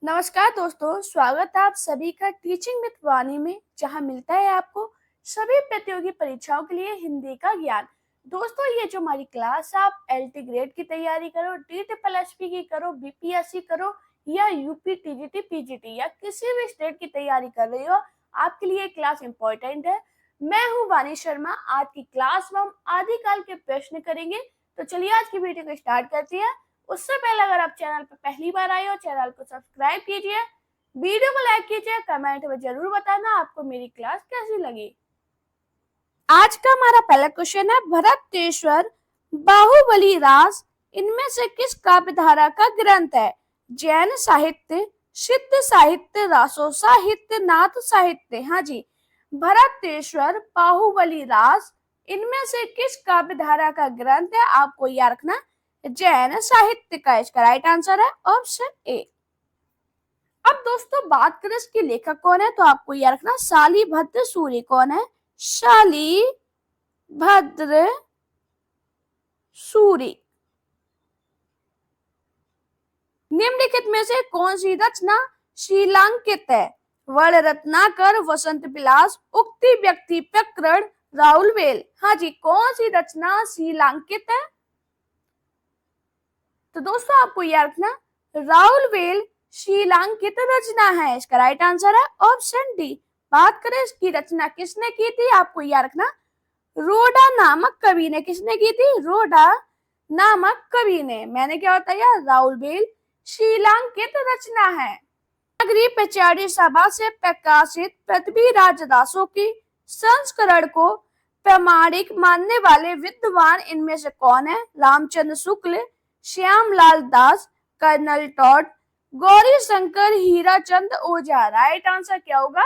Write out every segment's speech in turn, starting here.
नमस्कार दोस्तों, स्वागत है आप सभी का टीचिंग विद वाणी में, जहां मिलता है आपको सभी प्रतियोगी परीक्षाओं के लिए हिंदी का ज्ञान। दोस्तों, ये जो हमारी क्लास है, आप एलटी ग्रेड की तैयारी करो, DSSP की करो, बीपीएससी करो या यूपी टीजीटी पीजीटी या किसी भी स्टेट की तैयारी कर रही हो, आपके लिए क्लास इंपॉर्टेंट है। मैं हूँ वाणी शर्मा। आज की क्लास में हम आदिकाल के प्रश्न करेंगे। तो चलिए आज की वीडियो को स्टार्ट करते हैं। उससे पहले अगर आप चैनल पर पहली बार आए हो, चैनल को सब्सक्राइब कीजिए, वीडियो को लाइक कीजिए, कमेंट में जरूर बताना आपको मेरी क्लास कैसी लगी। आज का हमारा पहला क्वेश्चन है, भरतेश्वर बाहुबली रास इनमें से किस काव्य धारा का ग्रंथ है? जैन साहित्य, सिद्ध साहित्य, रासो साहित्य, नाथ साहित्य। हाँ जी, भरतेश्वर बाहुबली रास इनमें से किस काव्य धारा का ग्रंथ है? आपको याद रखना जैन साहित्य का इसका राइट आंसर है ऑप्शन ए। अब दोस्तों बात करें इसके लेखक कौन है, तो आपको याद रखना शालिभद्र सूरी। कौन है? शालिभद्र सूरी। निम्नलिखित में से कौन सी रचना शीलांकित है? वर्ण रत्नाकर, वसंत विलास, उक्ति व्यक्ति प्रकरण, राहुल वेल। हाँ जी, कौन सी रचना शीलांकित है? तो दोस्तों आपको याद रखना राहुल वेल शीलांकित रचना है, इसका राइट आंसर है ऑप्शन डी। बात करें इसकी रचना किसने की थी, आपको याद रखना रोडा नामक कवि ने। किसने की थी? रोडा नामक कवि ने। मैंने क्या बताया? राहुल वेल शीलांकित रचना है। नगरीय पचारी सभा से प्रकाशित पृथ्वीराज दासों की संस्करण को प्रामाणिक मानने वाले विद्वान इनमें से कौन है? रामचंद्र शुक्ल, श्यामलाल दास, कर्नल टॉड, गौरी शंकर, हीराचंद ओझा। राइट आंसर क्या होगा?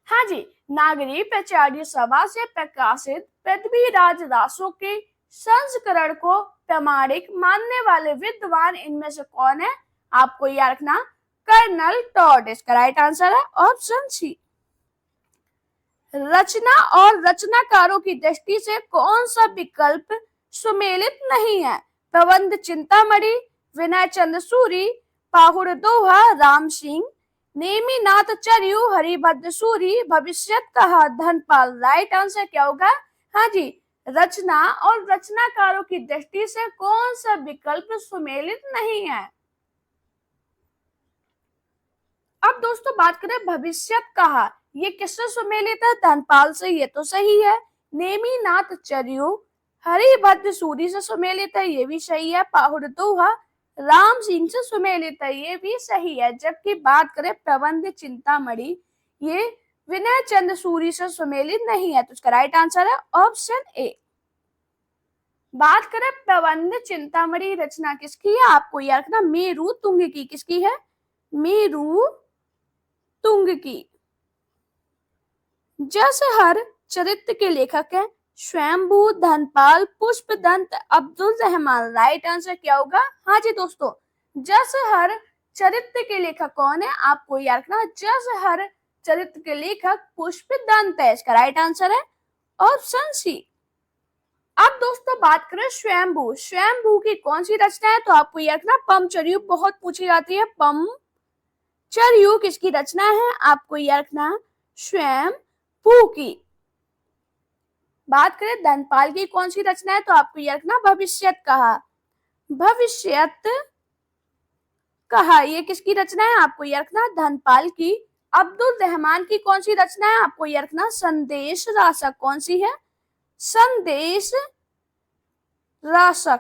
हाँ जी, नागरी प्राचार्य सभा से प्रकाशित पृथ्वीराज दासों के संस्करण को प्रामाणिक मानने वाले विद्वान इनमें से कौन है? आपको याद रखना कर्नल टॉड। इसका राइट आंसर है ऑप्शन सी। रचना और रचनाकारों की दृष्टि से कौन सा विकल्प सुमेलित नहीं है? प्रबंध चिंतामणि, विनय चंद्र सूरी, पाहुड़ दोहा, राम सिंह, नेमिनाथ चरयू, हरिभद्र सूरी, भविष्यत कहा, धनपाल। राइट आंसर क्या होगा? हाँ जी, रचना और रचनाकारों की दृष्टि से कौन सा विकल्प सुमेलित नहीं है? अब दोस्तों बात करें भविष्यत कहा, ये किससे सुमेलित है? धनपाल से। ये तो सही है। नेमिनाथ चरयू हरिभद्र सूरी से सुमेलित है, ये भी सही है। पाहुड़ दोहा राम सिंह से सुमेलित है, ये भी सही है। जबकि बात करें प्रबंध चिंतामणि, ये विनय चंद्र सूरी से सुमेलित नहीं है, तो इसका राइट आंसर है ऑप्शन ए। बात करें प्रबंध चिंतामणि रचना किसकी है? आपको याद रखना मेरु तुंग की। किसकी है? मेरु तुंग की। जसहर चरित्र के लेखक है स्वयंभू, धनपाल, पुष्पदंत, अब्दुल रहमान। राइट आंसर क्या होगा? हाँ जी दोस्तों, जसहर चरित्र के लेखक कौन है? आपको याद रखना जसहर चरित्र के लेखक पुष्पदंत है, इसका राइट आंसर है ऑप्शन सी। अब दोस्तों बात करें स्वयंभू। स्वयंभू की कौन सी रचना है? तो आपको याद रखना पमचर्यू बहुत पूछी जाती है। पमचर्यू किसकी रचना है? आपको याद रखना स्वयंभू की। बात करें धनपाल की कौन सी रचना है? तो आपको याद रखना भविष्यत कहा। भविष्यत कहा ये किसकी रचना है? आपको याद रखना धनपाल की। अब्दुल रहमान की कौन सी रचना है? आपको याद रखना संदेश रासक। कौन सी है? संदेश रासक।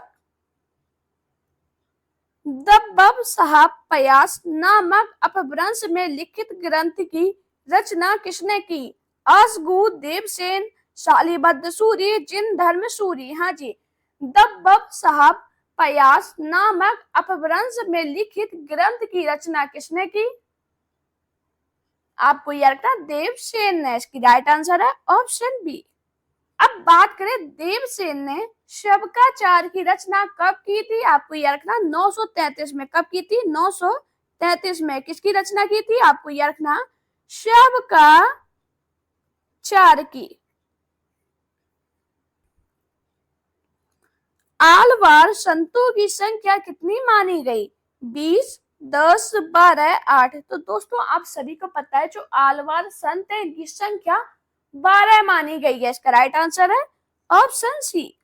दब्बब साहब पयास नामक अपभ्रंश में लिखित ग्रंथ की रचना किसने की? असगु, देवसेन, शालिभद्र सूरी, जिन धर्म सूरी। हाँ जी, दब्बब साहब पयास नामक अपभ्रंश में लिखित ग्रंथ की रचना किसने की? आपको याद रखना देवसेन ने। इसकी राइट आंसर है ऑप्शन बी। अब बात करें देवसेन ने शबकाचार की रचना कब की थी? आपको याद रखना 933 में। कब की थी? 933 में। किसकी रचना की थी? आपको याद रखना शबकाचार की। आलवार संतों की संख्या कितनी मानी गई? 20, 10, 12, 8। तो दोस्तों आप सभी को पता है जो आलवार संत है इनकी संख्या 12 मानी गई है। इसका राइट आंसर है ऑप्शन सी।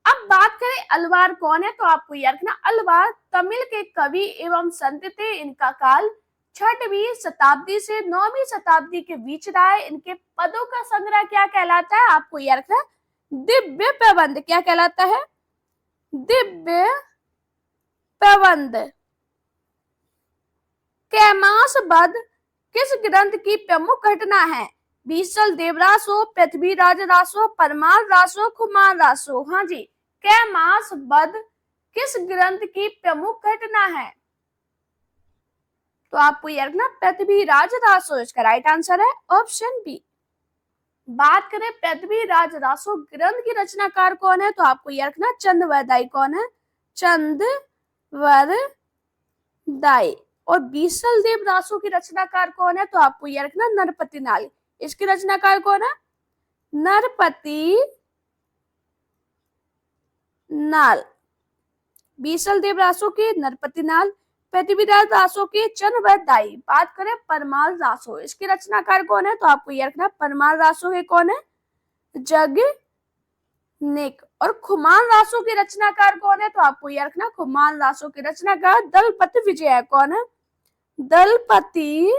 अब बात करें अलवार कौन है, तो आपको याद रखना अलवार तमिल के कवि एवं संत थे। इनका काल 6वीं शताब्दी से 9वीं शताब्दी के बीच रहा है। इनके पदों का संग्रह क्या कहलाता है? आपको याद रखना दिव्य प्रबंध। क्या कहलाता है? दिव्य प्रबंध। कैमास वध किस ग्रंथ की प्रमुख घटना है? बीसल देवरासो, पृथ्वीराज रासो, परमार रासो, कुमार रासो। हाँ जी, कैमास वध किस ग्रंथ की प्रमुख घटना है? तो आपको याद रखना पृथ्वीराज रासो। इसका राइट आंसर है ऑप्शन बी। बात करें पृथ्वीराज रासो ग्रंथ की रचनाकार कौन है, तो आपको याद रखना चंदवरदाई। कौन है? चंदवरदाई। और बीसल देव रासो की रचनाकार कौन है, तो आपको याद रखना नरपति नाल। इसकी रचनाकार कौन है? नरपति नाल। बीसल देव रासो के नरपति नाल, पृथ्वीराज रासो के चंदवरदाई। बात करें परमार रासो, इसके रचनाकार कौन है, तो आपको याद रखना परमार रासो के कौन है? जगनिक। और खुमान रासो के रचनाकार कौन है, तो आपको याद रखना खुमान रासो के रचनाकार दलपति विजय। कौन है? दलपति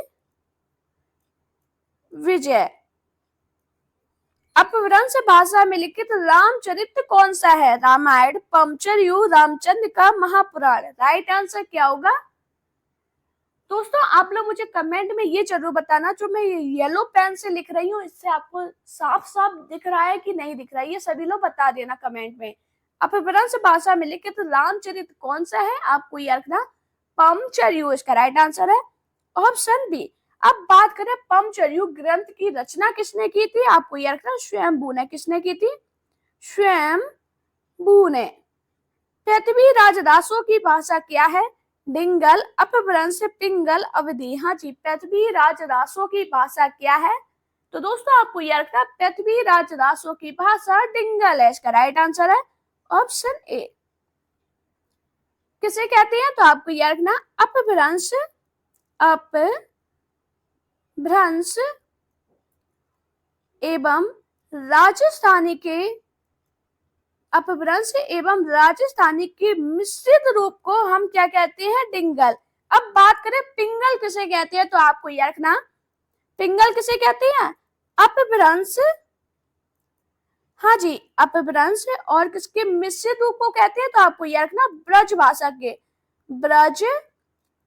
विजय। अपभ्रंश भाषा में लिखित रामचरित कौन सा है? रामायण, पंचरयु, रामचंद्र का महापुराण। राइट आंसर क्या होगा? दोस्तों आप लोग मुझे कमेंट में ये जरूर बताना, जो मैं येलो पेन से लिख रही हूँ इससे आपको साफ साफ दिख रहा है कि नहीं दिख रहा है, ये सभी लोग बता देना कमेंट में। अपभ्रंश भाषा में लिखित तो रामचरित कौन सा है? आपको याद रखना पंचरयु। इसका राइट आंसर है ऑप्शन बी। अब बात करें पंचरयु ग्रंथ की रचना किसने की थी? आपको याद रखना स्वयंभू ने। किसने की थी? स्वयंभू ने। पृथ्वीराज रासो की भाषा क्या है? डिंगल, अपभ्रंश, पिंगल, अवधि। हाँ जी, पृथ्वीराज रासो की भाषा क्या है? तो दोस्तों आपको याद रखना पृथ्वीराज रासो की भाषा डिंगल है। इसका राइट आंसर है ऑप्शन ए। किसे कहते हैं? तो आपको याद रखना अपभ्रंश, अपभ्रंश एवं राजस्थानी के अपभ्रंश एवं राजस्थानी के मिश्रित रूप को हम क्या कहते हैं? डिंगल। अब बात करें पिंगल किसे कहते हैं, तो आपको याद रखना पिंगल किसे कहते हैं? अपभ्रंश, हाँ जी, अपभ्रंश और किसके मिश्रित रूप को कहते हैं? तो आपको याद रखना ब्रज भाषा के, ब्रज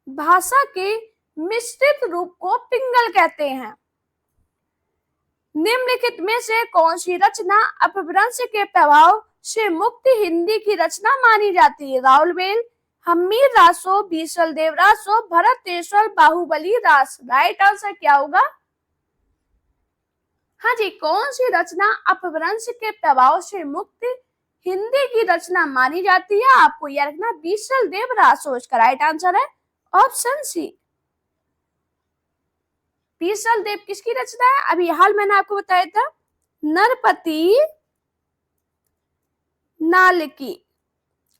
भाषा के मिश्रित रूप को पिंगल कहते हैं। निम्नलिखित में से कौन सी रचना अपभ्रंश के प्रभाव से मुक्त हिंदी की रचना मानी जाती है? राउलवेल, हम्मीर रासो, बीसल देव रासो, भरतेश्वर, बाहुबली रास। राइट आंसर क्या होगा? हाँ जी, कौन सी रचना अपभ्रंश के प्रभाव से मुक्त हिंदी की रचना मानी जाती है? आपको याद रखना बीसल देव रासो। इसका राइट आंसर है ऑप्शन सी। बीसल देव किसकी रचना है? अभी हाल मैंने आपको बताया था नरपति नाल की।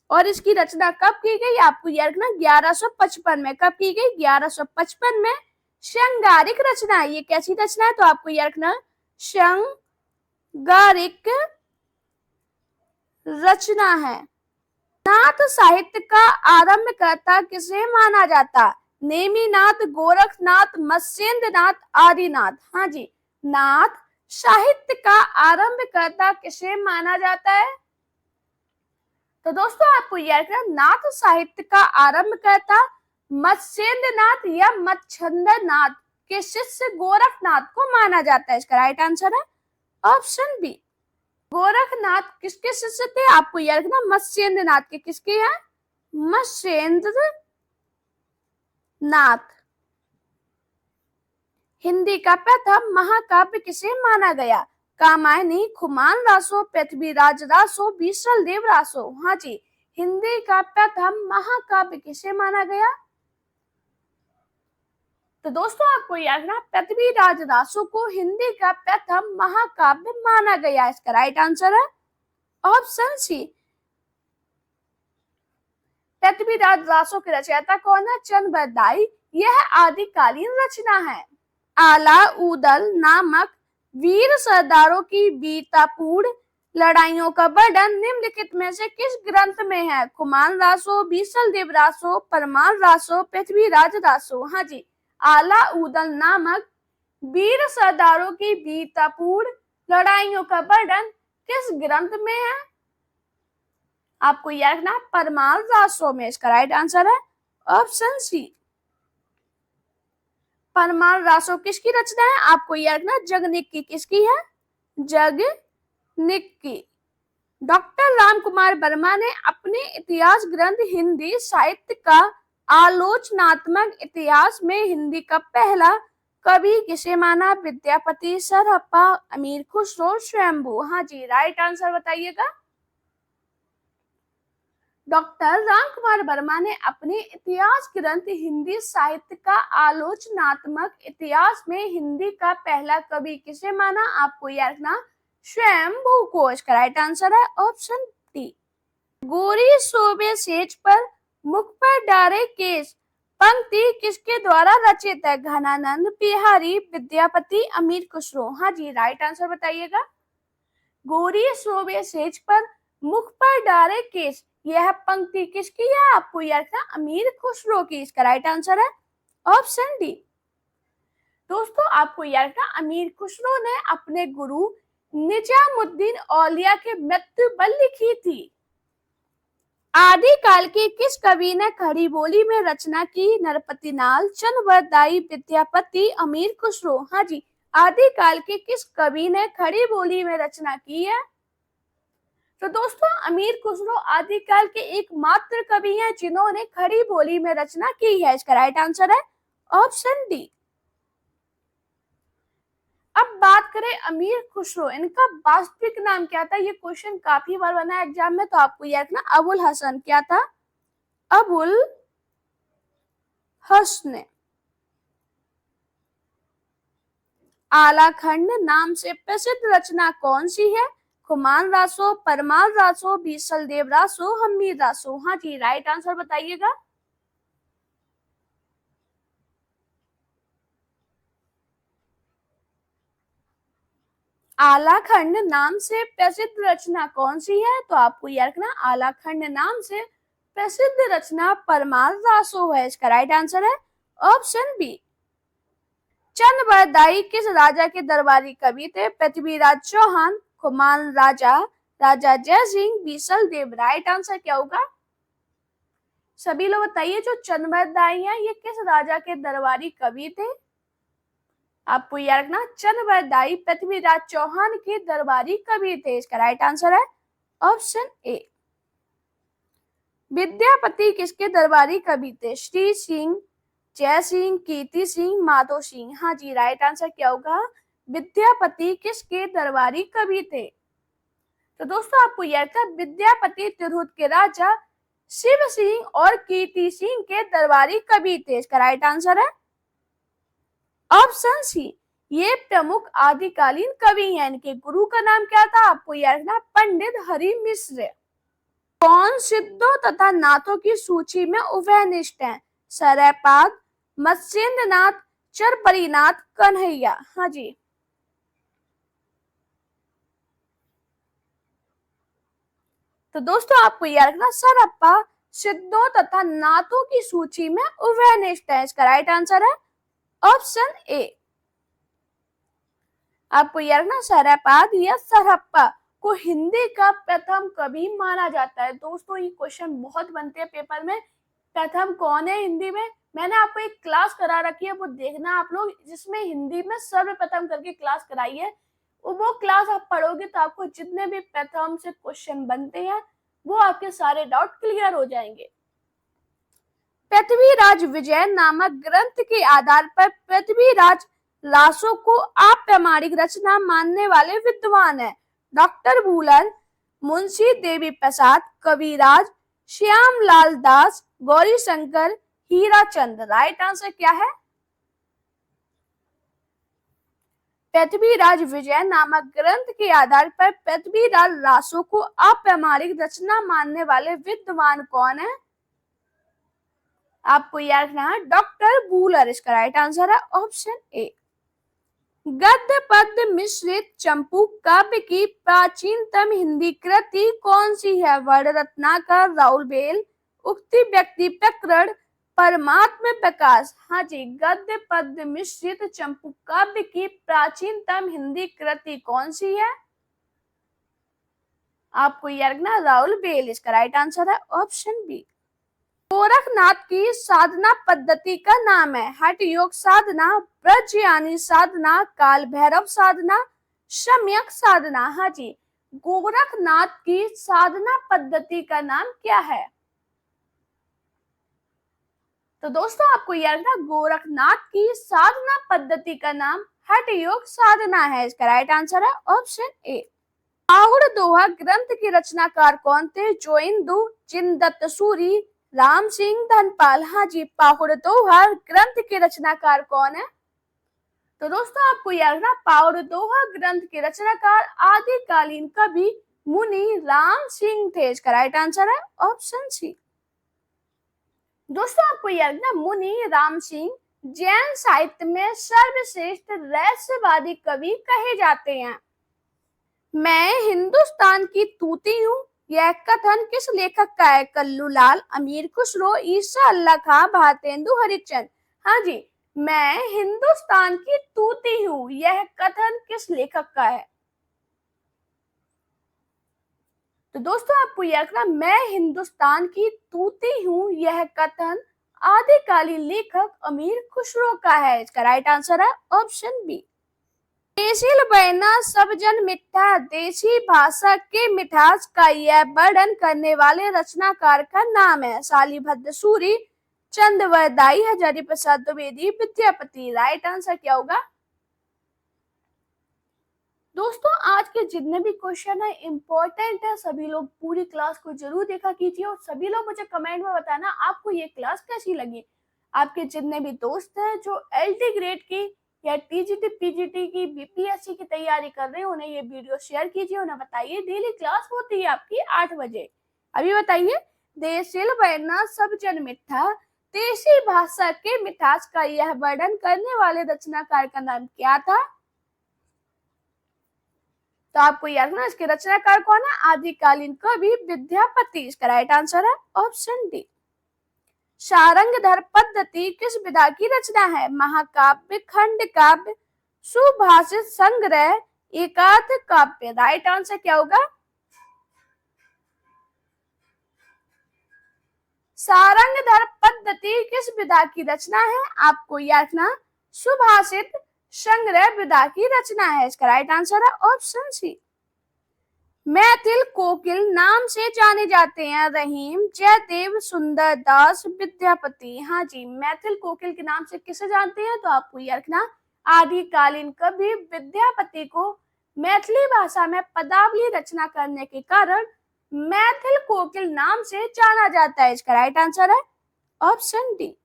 और इसकी रचना कब की गई? आपको याद रखना 1155 में। कब की गई? 1155 में। श्रृंगारिक रचना है। ये कैसी रचना है? तो आपको याद रखना श्रृंगारिक रचना है। नाथ साहित्य का आरंभकर्ता किसे माना जाता? नेमिनाथ, गोरखनाथ, मत्स्येंद्रनाथ, आदिनाथ। हाँ जी, नाथ साहित्य का आरंभकर्ता किसे माना जाता है? तो दोस्तों आपको याद रखना नाथ साहित्य का आरंभकर्ता मत्स्येंद्रनाथ या मच्छंद्रनाथ के शिष्य गोरखनाथ को माना जाता है। इसका राइट आंसर है ऑप्शन बी। गोरखनाथ किसके शिष्य थे? आपको याद रखना मत्स्येंद्रनाथ के। किसके हैं? मत्स्येंद्रनाथ। हिंदी का प्रथम महाकाव्य किसे माना गया? कामायनी, खुमान रासो, पृथ्वीराज रासो, बीसल देव रासो। हाँ जी, हिंदी का प्रथम महाकाव्य किसे माना गया? तो दोस्तों आपको याद रखना पृथ्वीराज रासो को हिंदी का प्रथम महाकाव्य माना गया। इसका राइट आंसर है ऑप्शन सी। पृथ्वीराज रासो के रचयिता कौन है? चंद बरदाई। यह आदिकालीन रचना है। आला उदल नामक वीर सरदारों की वीरतापूर्ण लड़ाइयों का वर्णन निम्नलिखित में से किस ग्रंथ में है? कुमार रासो, बीसल देव रासो, परमार रासो, पृथ्वीराज रासो। हाँ जी, आला उदल नामक वीर सरदारों की वीरतापूर्ण लड़ाइयों का वर्णन किस ग्रंथ में है? आपको याद रखना परमार रासो में। इसका राइट आंसर है ऑप्शन सी। परमार रासो किसकी रचना है? आपको याद रखना जगनिक की। किसकी है? जगनिक की। डॉक्टर राम कुमार वर्मा ने अपने इतिहास ग्रंथ हिंदी साहित्य का आलोचनात्मक इतिहास में हिंदी का पहला कवि किसे माना? विद्यापति, सरहप्पा, अमीर खुसरो, स्वयंभू। हाँ जी, राइट आंसर बताइएगा। डॉक्टर राम कुमार वर्मा ने अपने इतिहास ग्रंथ हिंदी साहित्य का आलोचनात्मक इतिहास में हिंदी का पहला कवि किसे माना? आपको याद रखना स्वयंभू को। इसका राइट आंसर है ऑप्शन डी। गोरी शोभे सेज पर मुख पर डारे केस पंक्ति किसके द्वारा रचित है? घनानंद, बिहारी, विद्यापति, अमीर खुसरो। हाँ जी, राइट आंसर बताइएगा। गोरी शोभे सेज पर मुख पर डारे केस, यह पंक्ति किसकी है? आपको याद रखना अमीर खुसरो की। इसका राइट आंसर है ऑप्शन डी। दोस्तों, आपको याद रखना अमीर खुसरो ने अपने गुरु निजामुद्दीन औलिया के मृत्यु पर लिखी थी। आदिकाल के किस कवि ने खड़ी बोली में रचना की? नरपति नाल, चंद बरदाई, विद्यापति, अमीर खुसरो। हाँ जी, आदिकाल के किस कवि ने खड़ी बोली में रचना की है? तो दोस्तों, अमीर खुसरो आदिकाल के एकमात्र कवि हैं जिन्होंने खड़ी बोली में रचना की है। इसका राइट आंसर है ऑप्शन डी। अब बात करें अमीर खुसरो, इनका वास्तविक नाम क्या था? ये क्वेश्चन काफी बार बना है एग्जाम में, तो आपको याद रखना अबुल हसन। क्या था? अबुल हसन। आलाखंड नाम से प्रसिद्ध रचना कौन सी है? कुमार रासो, परमार रासो, बीसल देव रासो, हमीर रासो। हाँ जी, राइट आंसर बताइएगा। आलाखंड नाम से प्रसिद्ध रचना कौन सी है? तो आपको याद रखना आलाखंड नाम से प्रसिद्ध रचना परमार रासो है। इसका राइट आंसर है ऑप्शन बी। चंद बरदाई किस राजा के दरबारी कवि थे? पृथ्वीराज चौहान, कुमार राजा, राजा जय सिंह, बीसल देव। राइट आंसर क्या होगा? सभी लोग बताइए, जो चंद बरदाई हैं ये किस राजा के दरबारी कवि थे? आपको याद रखना चंद बरदाई पृथ्वीराज चौहान के दरबारी कवि थे। इसका राइट आंसर है ऑप्शन ए। विद्यापति किसके दरबारी कवि थे? श्री सिंह, जय सिंह, कीर्ति सिंह, माधो सिंह। हाँ जी, राइट आंसर क्या होगा? विद्यापति किसके दरबारी कवि थे? तो दोस्तों, आपको याद था विद्यापति तिरहुत के राजा शिव सिंह और कीर्ति सिंह के दरबारी कवि थे। इसका राइट आंसर है ऑप्शन सी। ये प्रमुख आदिकालीन कवि हैं। इनके गुरु का नाम क्या था? आपको याद रखना पंडित हरि मिश्र। कौन सिद्धों तथा नाथों की सूची में उभयनिष्ठ हैं? सरयपाद, मत्स्येंद्रनाथ, चरपरीनाथ, कन्हैया। हाँ जी, तो दोस्तों आपको याद रखना सरहप्पा सिद्धों तथा नाथों की सूची में उभयनिष्ठ है। इसका राइट आंसर है ऑप्शन ए। आपको याद रखना सरयपाद या सरहप्पा को हिंदी का प्रथम कवि माना जाता है। दोस्तों, ये क्वेश्चन बहुत बनते हैं पेपर में। प्रथम कौन है हिंदी में? मैंने आपको एक क्लास करा रखी है, वो देखना आप लोग, जिसमें हिंदी में सर्वप्रथम करके क्लास कराई है। वो क्लास आप पढ़ोगे तो आपको जितने भी प्रथम से क्वेश्चन बनते हैं वो आपके सारे डाउट क्लियर हो जाएंगे। पृथ्वीराज विजय नामक ग्रंथ के आधार पर पृथ्वीराज रासो को अप्रामाणिक रचना मानने वाले विद्वान है? डॉक्टर भूलन, मुंशी देवी प्रसाद, कविराज, श्यामलाल दास, गौरी शंकर, हीराचंद। राइट आंसर क्या है? पृथ्वीराज विजय नामक ग्रंथ के आधार पर पृथ्वीराज रासो को अप्रामाणिक रचना मानने वाले विद्वान कौन है? आपको याद रखना है डॉक्टर बूलर, इसका राइट आंसर है ऑप्शन ए। गद्य पद्य मिश्रित चंपू काव्य की प्राचीनतम हिंदी कृति कौन सी है? वर्ण रत्नाकर, राउल बेल, उक्ति व्यक्ति प्रकरण, परमात्म प्रकाश। हाँ जी, गद्य पद्य मिश्रित चंपू काव्य की प्राचीनतम हिंदी कृति कौन सी है? आपको याद रखना राउल बेल, इसका राइट आंसर है ऑप्शन बी। गोरखनाथ की साधना पद्धति का नाम है? हठ योग साधना, ब्रजयानी साधना, काल भैरव साधना, सम्यक साधना। हाँ जी, गोरखनाथ की साधना पद्धति का नाम क्या है? तो दोस्तों आपको याद रखना गोरखनाथ की साधना पद्धति का नाम हठ योग साधना है, इसका राइट आंसर है ऑप्शन ए। पाहुड़ दोहा ग्रंथ के रचनाकार कौन थे? जोइंदू, जिनदत्त सूरी, राम सिंह धनपाल। हाँ जी, पाहुड़ दोहा ग्रंथ के रचनाकार कौन है? तो दोस्तों आपको याद रखना पाहुड़ दोहा ग्रंथ के रचनाकार आदिकालीन कवि मुनि राम सिंह थे, इसका राइट आंसर है ऑप्शन सी। दोस्तों आपको याद रखना मुनि राम सिंह जैन साहित्य में सर्वश्रेष्ठ रहस्यवादी कवि कहे जाते हैं। मैं हिंदुस्तान की तूती हूँ, यह कथन किस लेखक का है? कल्लू लाल, अमीर खुसरो, ईसा अल्लाह खां, भारतेंदु हरिश्चंद्र। हाँ जी, मैं हिंदुस्तान की तूती हूँ, यह कथन किस लेखक का है? तो दोस्तों आपको याद रखना मैं हिंदुस्तान की तूती हूँ, यह कथन आदिकालीन लेखक अमीर खुसरो का है, इसका राइट आंसर है ऑप्शन बी। देशील बहना सब जन मिठा, देसी भाषा के मिठास का यह वर्णन करने वाले रचनाकार का नाम है? शालिभद्र सूरी, चंद्रवरदाई, हजारी प्रसाद द्विवेदी, विद्यापति। राइट आंसर क्या होगा? दोस्तों आज के जितने भी क्वेश्चन है इम्पोर्टेंट है, सभी लोग पूरी क्लास को जरूर देखा कीजिए और सभी लोग मुझे कमेंट में बताना आपको ये क्लास कैसी लगी। आपके जितने भी दोस्त हैं जो LT ग्रेड की या TGT PGT की BPSC की तैयारी कर रहे हैं उन्हें ये वीडियो शेयर कीजिए, उन्हें बताइए डेली क्लास होती है आपकी 8 बजे। अभी बताइए, देशिल बहना सब जन मिठा, देसी भाषा के मिठास का यह वर्णन करने वाले रचनाकार का नाम क्या था? तो आपको याद रखना इसके रचनाकार कौन है? आदिकालीन कवि विद्यापति, इसका राइट आंसर है ऑप्शन डी। सारंगधर पद्धति किस विधा की रचना है? महाकाव्य, खंड काव्य, सुभाषित संग्रह, एकांत काव्य। राइट आंसर क्या होगा? सारंगधर पद्धति किस विधा की रचना है? आपको याद रखना सुभाषित संग्रह विधा की रचना है, इसका राइट आंसर है ऑप्शन सी। मैथिल कोकिल नाम से जाने जाते हैं रहीम, जयदेव, सुंदर दास, विद्यापति। हाँ जी, मैथिल कोकिल के नाम से किसे जानते हैं? तो आपको यह रखना आदिकालीन कवि विद्यापति को मैथिली भाषा में पदावली रचना करने के कारण मैथिल कोकिल नाम से जाना जाता है, इसका राइट आंसर है ऑप्शन डी।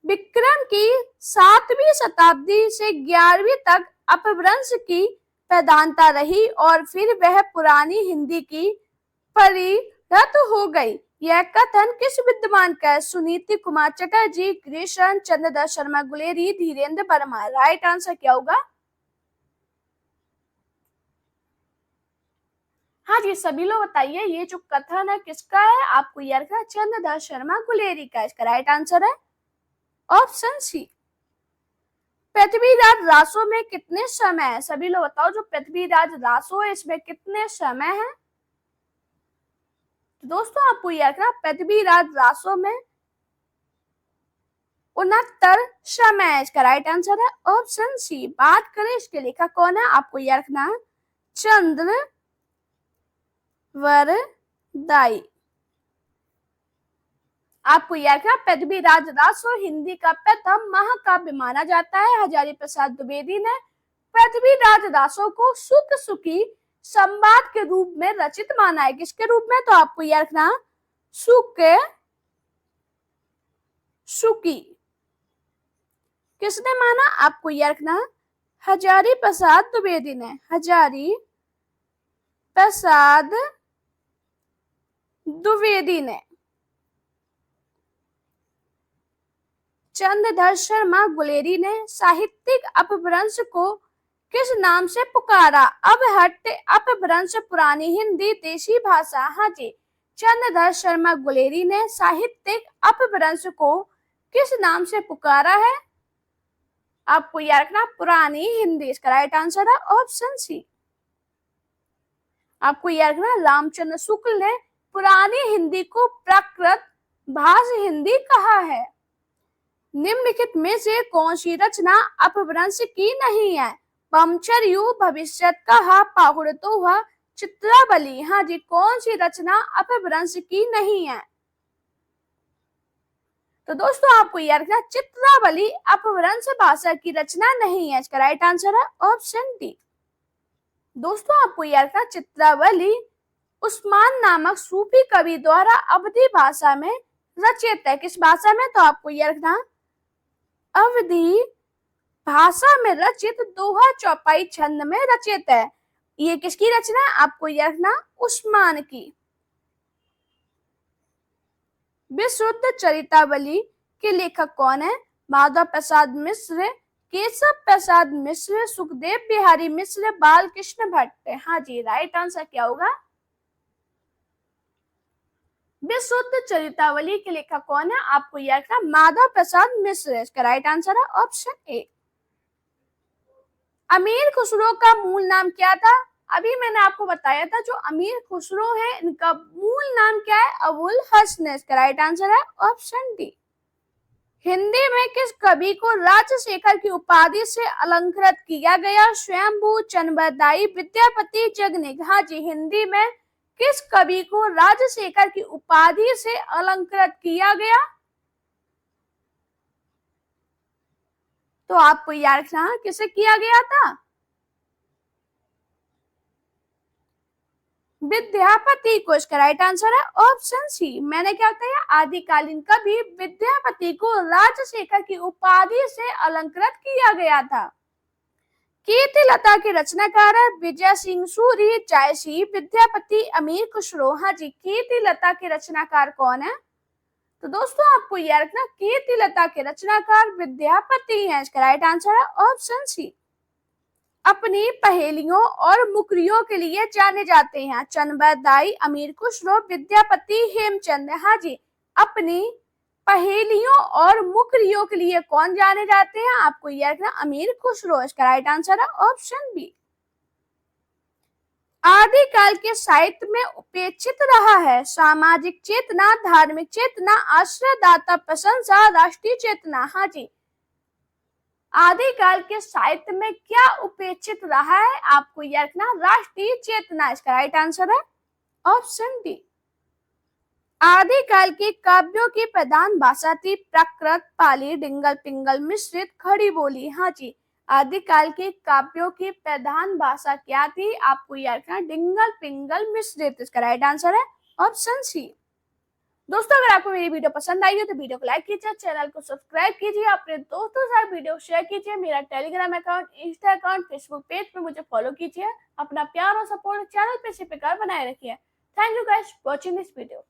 विक्रम की 7वीं शताब्दी से 11वीं तक अपभ्रंश की प्रधानता रही और फिर वह पुरानी हिंदी की परिणत हो गई, यह कथन किस विद्वान का है? सुनीति कुमार चटर्जी, कृष्ण चंद्रदास शर्मा गुलेरी, धीरेन्द्र वर्मा। राइट आंसर क्या होगा? हाँ जी, सभी लोग बताइए ये जो कथन है किसका है? आपको याद रखना चंद्रदास शर्मा गुलेरी का, इसका राइट आंसर है ऑप्शन सी। पृथ्वीराज रासो में कितने समय है? सभी लोग बताओ जो पृथ्वीराज रासो है इसमें कितने समय है? तो दोस्तों आपको याद रखना पृथ्वीराज रासो में 69 समय है, इसका राइट आंसर है ऑप्शन सी। बात करें इसके लेखक कौन है? आपको याद रखना चंद्रवरदाई। आपको याद रखना पृथ्वीराज रासो हिंदी का प्रथम महाकाव्य माना जाता है। हजारी प्रसाद द्विवेदी ने पृथ्वीराज रासो को सुख सुखी संवाद के रूप में रचित माना है। किसके रूप में? तो आपको याद रखना सुख सुखी किसने माना? आपको याद रखना हजारी प्रसाद द्विवेदी ने। हजारी प्रसाद द्विवेदी ने। चंद्रधर शर्मा गुलेरी ने साहित्यिक अपभ्रंश को किस नाम से पुकारा? अवहट्ट, अपभ्रंश, पुरानी हिंदी, देशी भाषा। हाँ जी, चंद्रधर शर्मा गुलेरी ने साहित्यिक अपभ्रंश को किस नाम से पुकारा है? आपको याद रखना पुरानी हिंदी। इसका राइट आंसर है ऑप्शन सी। आपको याद रखना रामचंद्र शुक्ल ने पुरानी हिंदी को प्राकृत भाषा हिंदी कहा है। निम्नलिखित में से कौन सी रचना अपभ्रंश की नहीं है? पंचरयु, भविष्य कहा, पाहुड़ तो हुआ, चित्रावली। हाँ जी, कौन सी रचना अपभ्रंश की नहीं है? तो दोस्तों आपको याद रखना चित्रावली अपभ्रंश भाषा की रचना नहीं है। इसका राइट आंसर है ऑप्शन डी। दोस्तों आपको याद रखना चित्रावली उस्मान नामक सूफी कवि द्वारा अवधी भाषा में रचित है। किस भाषा में? तो आपको याद रखना अवधी भाषा में रचित दोहा चौपाई छंद में रचित है। ये किसकी रचना है? आपको याद रखना उस्मान की। विशुद्ध चरितावली के लेखक कौन है? माधव प्रसाद मिश्र, केशव प्रसाद मिश्र, सुखदेव बिहारी मिश्र, बालकृष्ण भट्ट। हाँ जी, राइट आंसर क्या होगा? विशुद्ध चरितावली के लेखक कौन है? आपको याद रखना माधव प्रसाद मिश्र। इसका राइट आंसर है ऑप्शन ए। अमीर खुसरो का मूल नाम क्या था? अभी मैंने आपको बताया था जो अमीर खुसरो है इनका मूल नाम क्या है? अबुल हसन। इसका राइट आंसर है ऑप्शन डी। हिंदी में किस कवि को राजशेखर की उपाधि से अलंकृत किया गया? स्वयंभू, चन्बरदायी, विद्यापति, जगनिक। हाँ जी, हिंदी में किस कवि को राजशेखर की उपाधि से अलंकृत किया गया? तो आपको याद रखना किसे किया गया था? विद्यापति को। इसका राइट आंसर है ऑप्शन सी। मैंने क्या बताया? आदिकालीन कवि विद्यापति को राजशेखर की उपाधि से अलंकृत किया गया था। कीर्तिलता के रचनाकार है विजय सिंह सूरी, जायसी, विद्यापति, अमीर खुसरो। हाँ जी, कीर्तिलता के रचनाकार कौन है? तो दोस्तों आपको याद रखना कीर्तिलता के रचनाकार विद्यापति हैं। इसका राइट आंसर है ऑप्शन सी। अपनी पहेलियों और मुकरियों के लिए जाने जाते हैं चन्बरदाई, अमीर खुसरो, विद्यापति, हेमचंद। हाँ जी, अपनी पहेलियों और मुकरियों के लिए कौन जाने जाते हैं? आपको याद रखना अमीर खुसरो। इसका राइट आंसर है ऑप्शन बी। आदिकाल के साहित्य में उपेक्षित रहा है सामाजिक चेतना, धार्मिक चेतना, आश्रयदाता प्रशंसा, राष्ट्रीय चेतना। हाँ जी, आदिकाल के साहित्य में क्या उपेक्षित रहा है? आपको याद रखना राष्ट्रीय चेतना। इसका राइट आंसर है ऑप्शन डी। आदिकाल के काव्यों की प्रधान भाषा थी प्राकृत, पाली, डिंगल पिंगल, मिश्रित, खड़ी बोली। हाँ जी, आदिकाल के काव्यों की प्रधान भाषा क्या थी? आपको याद रखना डिंगल पिंगल मिश्रित। इसका राइट आंसर है ऑप्शन सी। दोस्तों अगर आपको मेरी वीडियो पसंद आई हो तो वीडियो को लाइक कीजिए, चैनल को सब्सक्राइब कीजिए, अपने दोस्तों के साथ वीडियो शेयर कीजिए। मेरा Telegram account, Insta account, Facebook page पे मुझे फॉलो कीजिए। अपना प्यार और सपोर्ट चैनल पे इसी प्रकार बनाए रखिए। Thank you guys watching this video.